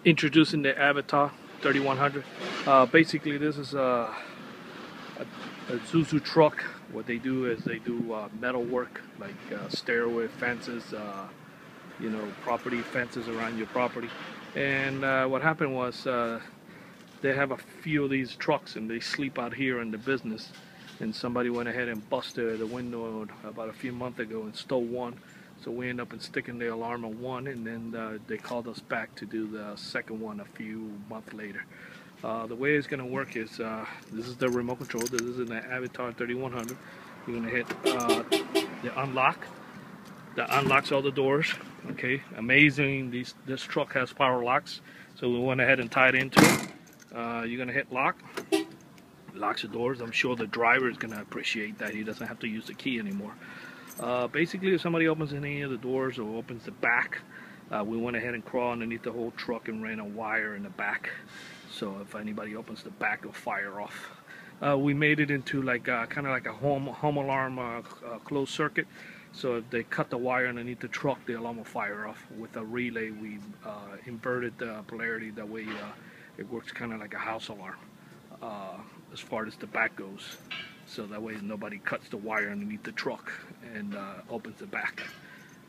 Introducing the Avital 3100. Basically, this is a Zuzu truck. What they do is they do metal work like stairway fences, property fences around your property. And what happened was they have a few of these trucks and they sleep out here in the business. And somebody went ahead and busted the window about a few months ago and stole one. So we ended up sticking the alarm on one, and then they called us back to do the second one a few months later. The way it's going to work is this is the remote control. This is an Avital 3100. You're going to hit the unlock. That unlocks all the doors. Okay, amazing. This truck has power locks, so we went ahead and tied into it. You're going to hit lock. Locks the doors. I'm sure the driver is going to appreciate that. He doesn't have to use the key anymore. Basically, if somebody opens any of the doors or opens the back, we went ahead and crawled underneath the whole truck and ran a wire in the back. So if anybody opens the back, it'll fire off. We made it into like kind of like a home alarm closed circuit. So if they cut the wire underneath the truck, the alarm will fire off. With a relay, we inverted the polarity. That way, it works kind of like a house alarm as far as the back goes. So that way nobody cuts the wire underneath the truck and opens the back.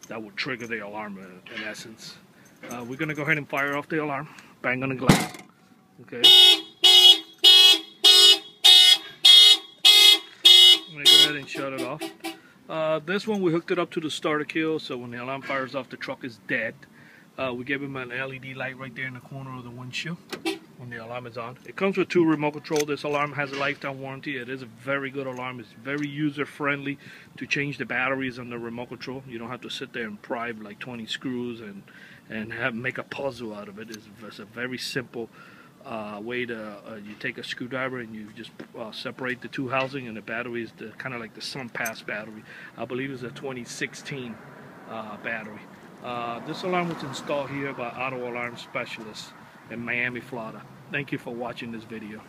That will trigger the alarm in essence. We're going to go ahead and fire off the alarm. Bang on the glass. Okay. I'm going to go ahead and shut it off. This one we hooked it up to the starter kill, so when the alarm fires off, the truck is dead. We gave him an LED light right there in the corner of the windshield when the alarm is on. It comes with 2 remote control. This alarm has a lifetime warranty. It is a very good alarm. It's very user friendly to change the batteries on the remote control. You don't have to sit there and pry like 20 screws and make a puzzle out of it. It's a very simple way to you take a screwdriver and you just separate the 2 housing, and the battery is kind of like the SunPass battery. I believe it's a 2016 battery. This alarm was installed here by Auto Alarm Specialists in Miami, Florida. Thank you for watching this video.